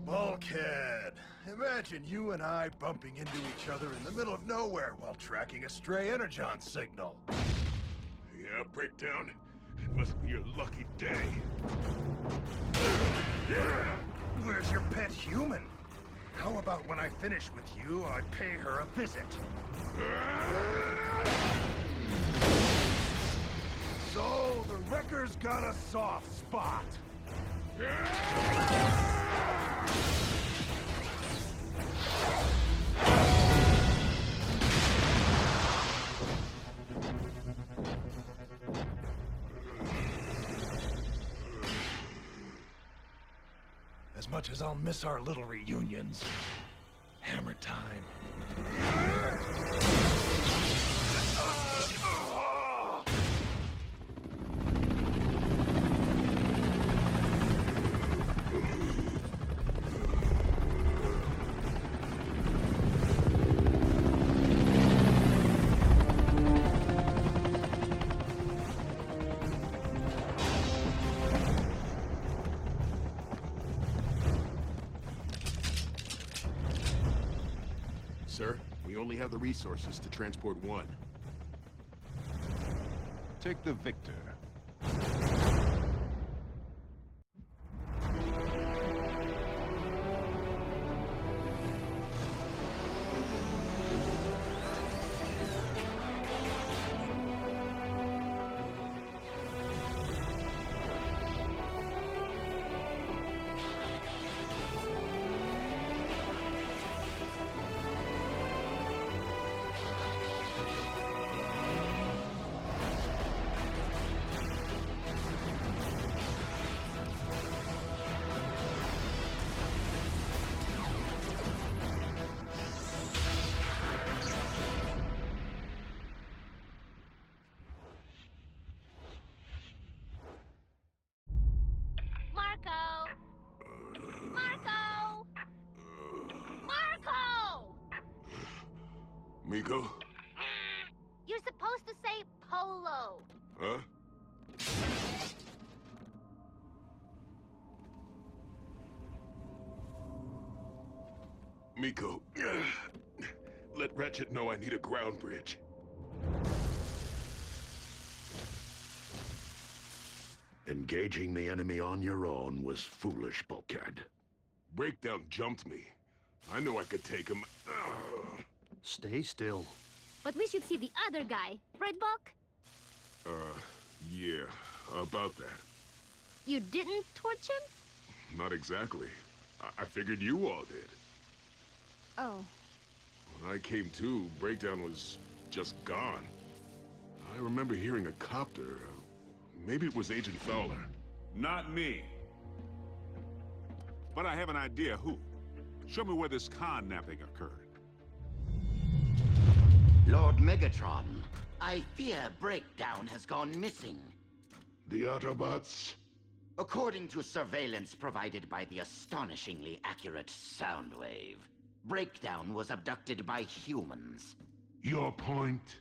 Bulkhead. Imagine you and I bumping into each other in the middle of nowhere while tracking a stray energon signal. Yeah, Breakdown. It must be your lucky day. Where's your pet human? How about when I finish with you, I pay her a visit? So, the Wrecker's got a soft spot. As much as I'll miss our little reunions, hammer time. Sir, we only have the resources to transport one. Take the Victor. Miko? You're supposed to say Polo. Huh? Miko, let Ratchet know I need a ground bridge. Engaging the enemy on your own was foolish, Bulkhead. Breakdown jumped me. I knew I could take him. Stay still. But we should see the other guy, right, Bulk? Yeah, about that. You didn't torch him? Not exactly. I figured you all did. Oh. When I came to, Breakdown was just gone. I remember hearing a copter. Maybe it was Agent Fowler. Not me. But I have an idea who. Show me where this con-napping occurred. Lord Megatron, I fear Breakdown has gone missing. The Autobots? According to surveillance provided by the astonishingly accurate Soundwave, Breakdown was abducted by humans. Your point?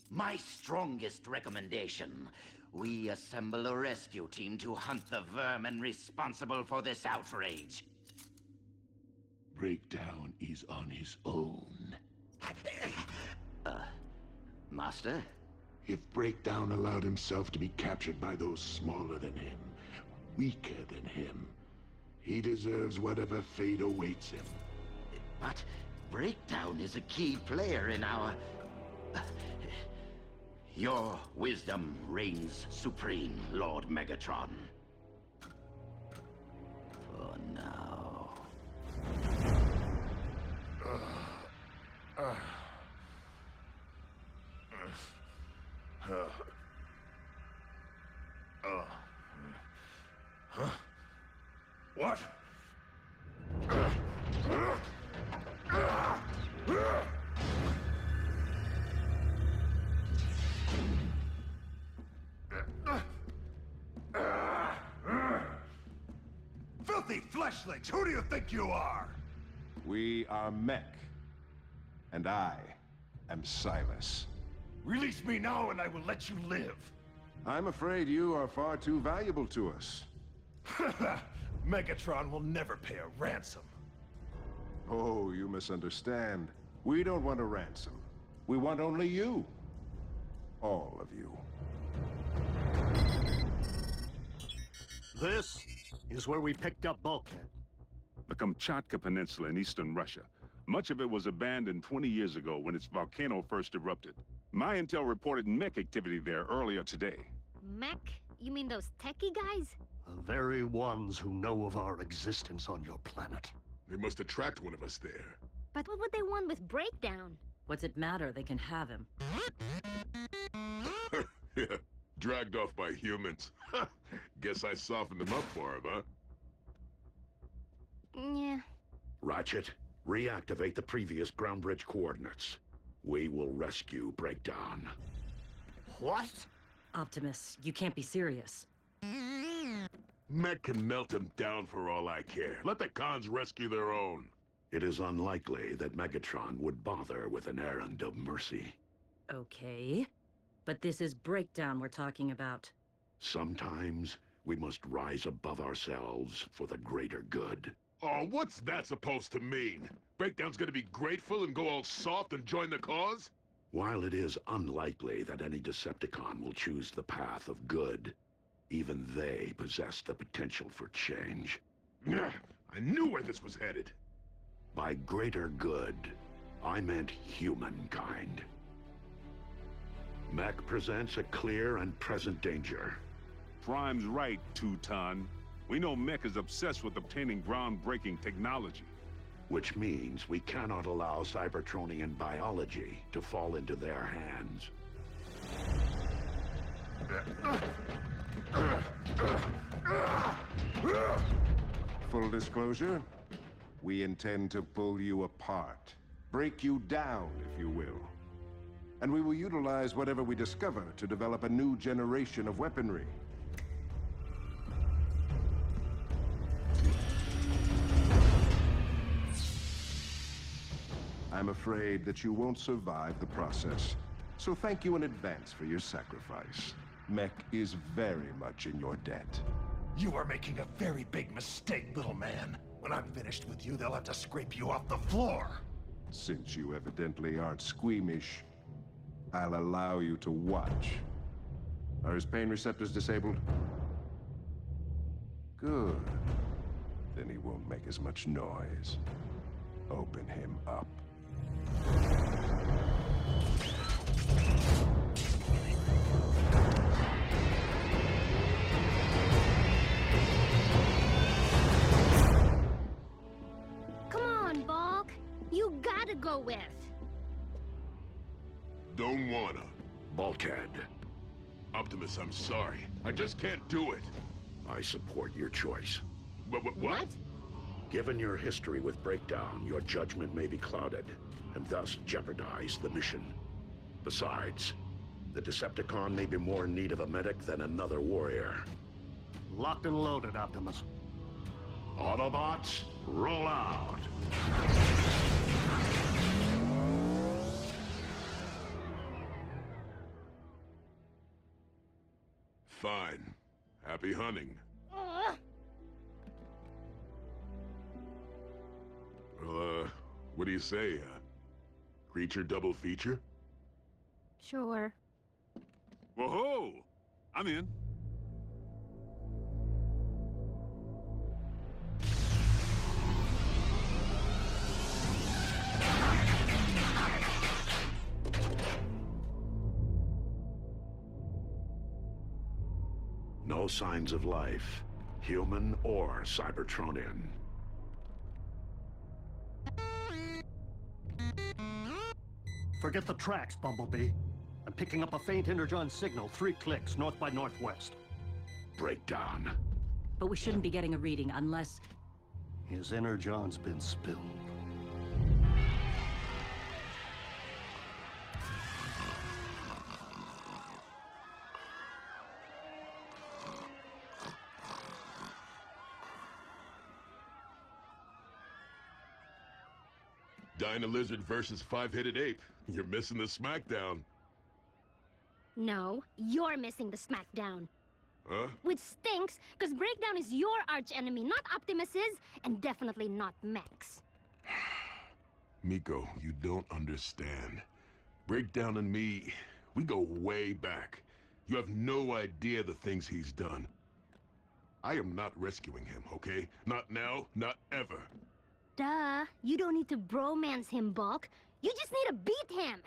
My strongest recommendation, we assemble a rescue team to hunt the vermin responsible for this outrage. Breakdown is on his own. Master? If Breakdown allowed himself to be captured by those smaller than him, weaker than him, he deserves whatever fate awaits him. But Breakdown is a key player in our... Your wisdom reigns supreme, Lord Megatron. For now... Huh? What? Filthy fleshlings, who do you think you are? We are Mech. And I am Silas. Release me now and I will let you live. I'm afraid you are far too valuable to us. Megatron will never pay a ransom. Oh, you misunderstand. We don't want a ransom. We want only you. All of you. This is where we picked up Bulkhead. The Kamchatka Peninsula in eastern Russia. Much of it was abandoned 20 years ago when its volcano first erupted. My intel reported mech activity there earlier today. Mech? You mean those techie guys? The very ones who know of our existence on your planet. They must attract one of us there. But what would they want with Breakdown? What's it matter? They can have him. Yeah, dragged off by humans. Guess I softened them up for him, huh? Yeah. Ratchet, reactivate the previous ground bridge coordinates. We will rescue Breakdown. What? Optimus, you can't be serious. Mech can melt him down for all I care. Let the cons rescue their own. It is unlikely that Megatron would bother with an errand of mercy. Okay. But this is Breakdown we're talking about. Sometimes we must rise above ourselves for the greater good. Oh, what's that supposed to mean? Breakdown's gonna be grateful and go all soft and join the cause? While it is unlikely that any Decepticon will choose the path of good, even they possess the potential for change. I knew where this was headed. By greater good, I meant humankind. Mech presents a clear and present danger. Prime's right, Teuton. We know Mech is obsessed with obtaining groundbreaking technology. Which means we cannot allow Cybertronian biology to fall into their hands. Full disclosure, we intend to pull you apart. Break you down, if you will. And we will utilize whatever we discover to develop a new generation of weaponry. I'm afraid that you won't survive the process. So thank you in advance for your sacrifice. Mech is very much in your debt. You are making a very big mistake, little man. When I'm finished with you, they'll have to scrape you off the floor. Since you evidently aren't squeamish, I'll allow you to watch. Are his pain receptors disabled? Good. Then he won't make as much noise. Open him up. Come on, Bulk. You gotta go with. Don't wanna. Bulkhead, Optimus, I'm sorry. I just can't do it. I support your choice. What? Given your history with Breakdown, your judgment may be clouded, and thus jeopardize the mission. Besides, the Decepticon may be more in need of a medic than another warrior. Locked and loaded, Optimus. Autobots, roll out! Fine. Happy hunting. Well, what do you say, creature double feature? Sure. Whoa-ho! I'm in. No signs of life, human or Cybertronian. Forget the tracks, Bumblebee. I'm picking up a faint Energon signal 3 clicks north by northwest. Breakdown. But we shouldn't be getting a reading unless... His Energon's been spilled. Dyna Lizard versus 5-headed ape. You're missing the smackdown. No, you're missing the smackdown. Huh? Which stinks, because Breakdown is your arch-enemy, not Optimus's, and definitely not Mech's. Miko, you don't understand. Breakdown and me, we go way back. You have no idea the things he's done. I am not rescuing him, okay? Not now, not ever. Duh, you don't need to bromance him, Bulk. You just need to beat him.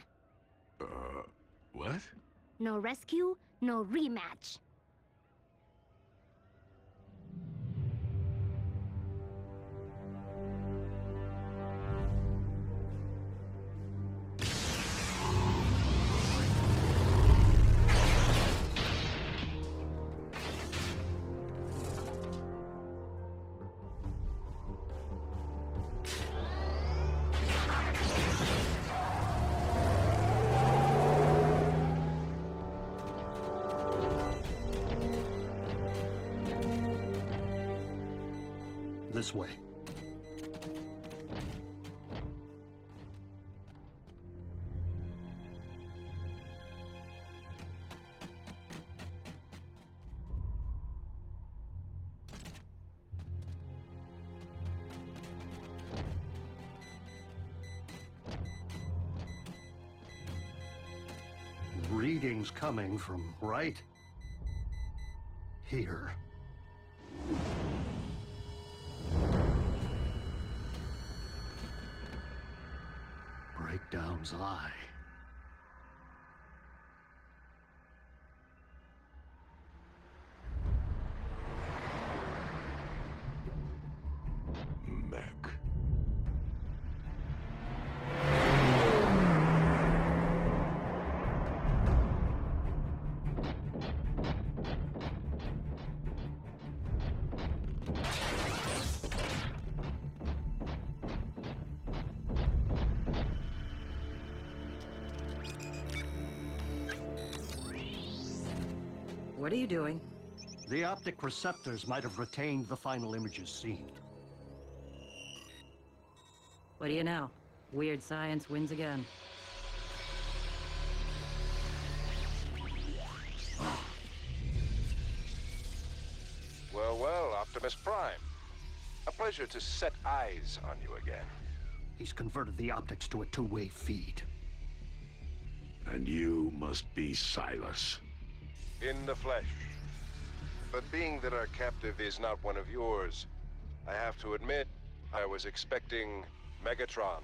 What? No rescue, no rematch. This way. Readings coming from right here. Breakdown's eye. Mech. What are you doing? The optic receptors might have retained the final images seen. What do you know? Weird science wins again. Well, well, Optimus Prime. A pleasure to set eyes on you again. He's converted the optics to a two-way feed. And you must be Silas. In the flesh. But being that our captive is not one of yours, I have to admit, I was expecting Megatron.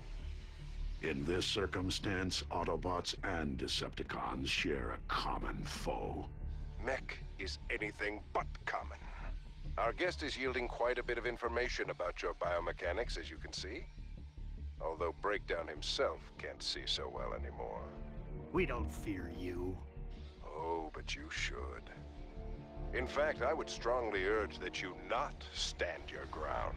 In this circumstance, Autobots and Decepticons share a common foe. Mech is anything but common. Our guest is yielding quite a bit of information about your biomechanics, as you can see. Although Breakdown himself can't see so well anymore. We don't fear you. Oh, but you should. In fact, I would strongly urge that you not stand your ground.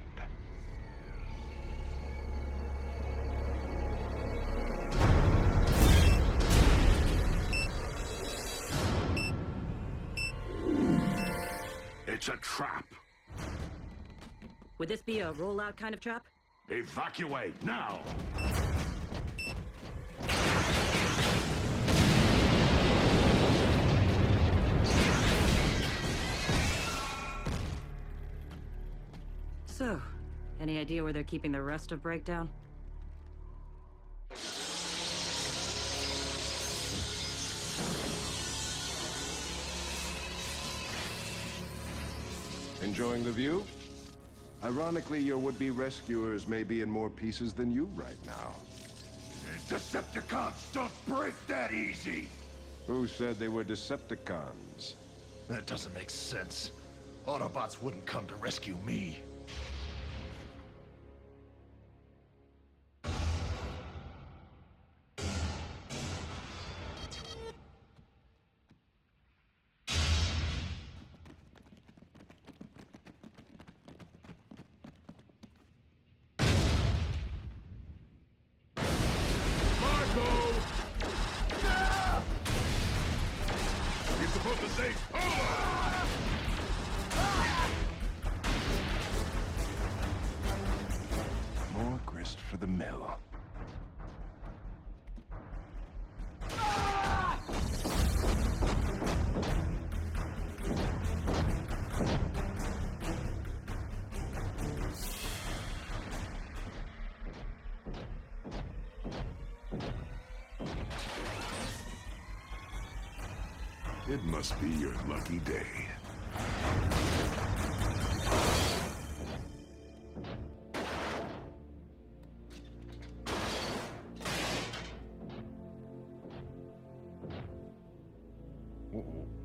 It's a trap. Would this be a rollout kind of trap? Evacuate now! So, any idea where they're keeping the rest of Breakdown? Enjoying the view? Ironically, your would-be rescuers may be in more pieces than you right now. Decepticons don't break that easy! Who said they were Decepticons? That doesn't make sense. Autobots wouldn't come to rescue me. You're supposed to say power! More grist for the mill. It must be your lucky day.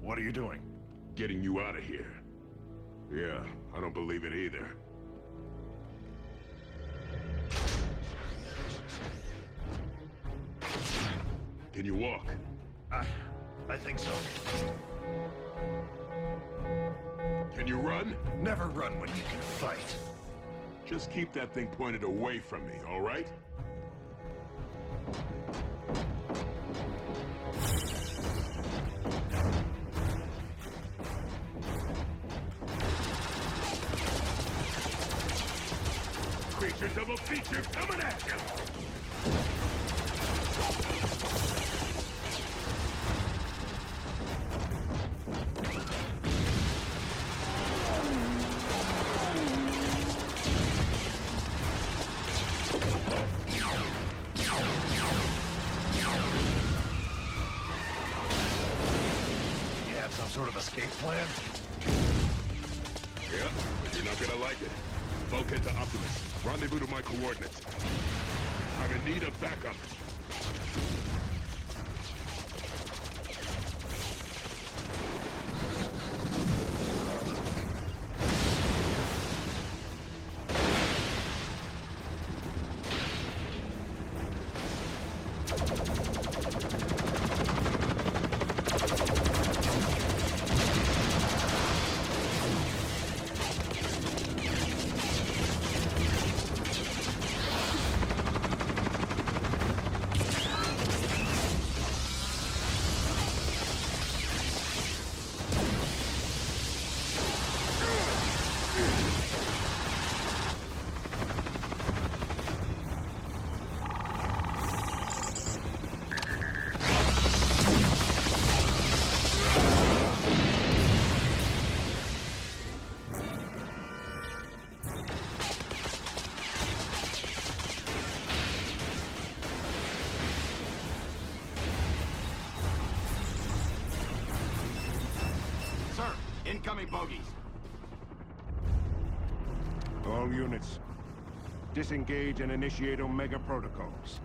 What are you doing? Getting you out of here. Yeah, I don't believe it either. Can you walk? I think so. Can you run? Never run when you can fight. Just keep that thing pointed away from me, all right? Creature double feature coming at you! You have some sort of escape plan? Yeah, but you're not gonna like it. Bulkhead to Optimus. Rendezvous to my coordinates. I'm in need of backup. Incoming bogies. All units, disengage and initiate Omega protocols.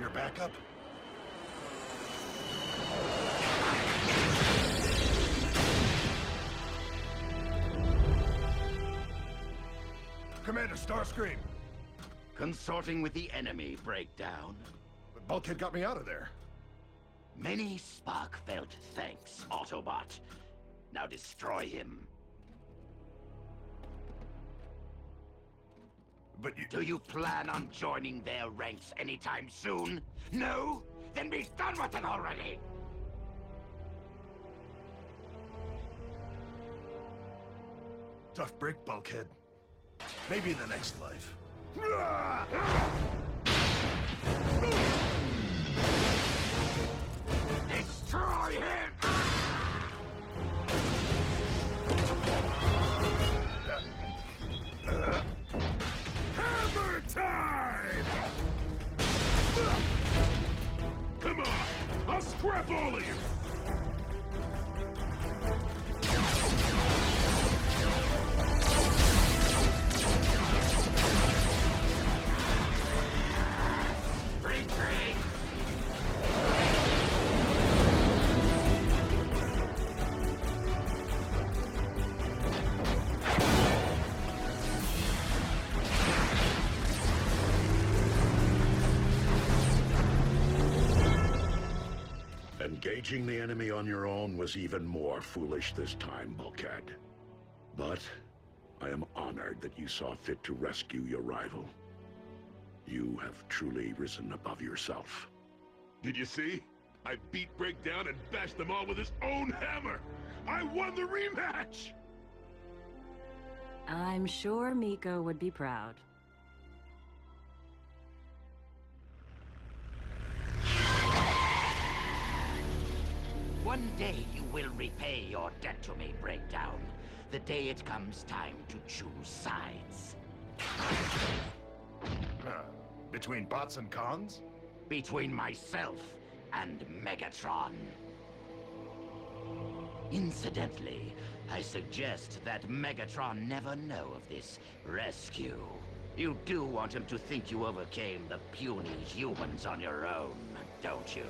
Your backup? Commander Starscream! Consorting with the enemy, Breakdown. But Bulkhead got me out of there. Many Spock felt thanks, Autobot. Now destroy him. But you... Do you plan on joining their ranks anytime soon? No? Then be done with it already! Tough break, Bulkhead. Maybe in the next life. Destroy him! Hammer time! Come on! I'll scrap all of you! Retreat! Engaging the enemy on your own was even more foolish this time, Bulkhead. But I am honored that you saw fit to rescue your rival. You have truly risen above yourself. Did you see? I beat Breakdown and bashed them all with his own hammer! I won the rematch! I'm sure Miko would be proud. What One day you will repay your debt to me, Breakdown. The day it comes time to choose sides. Between bots and cons? Between myself and Megatron. Incidentally, I suggest that Megatron never know of this rescue. You do want him to think you overcame the puny humans on your own, don't you?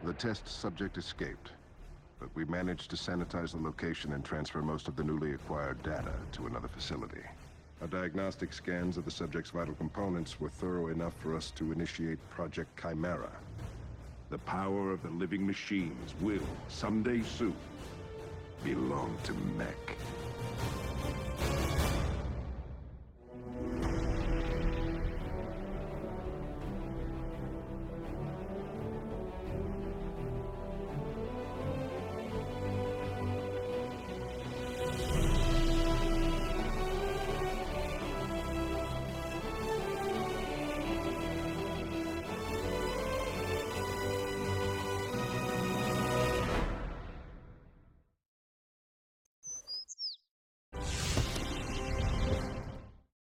The test subject escaped, but we managed to sanitize the location and transfer most of the newly acquired data to another facility. Our diagnostic scans of the subject's vital components were thorough enough for us to initiate Project Chimera. The power of the living machines will, someday soon, belong to Mech.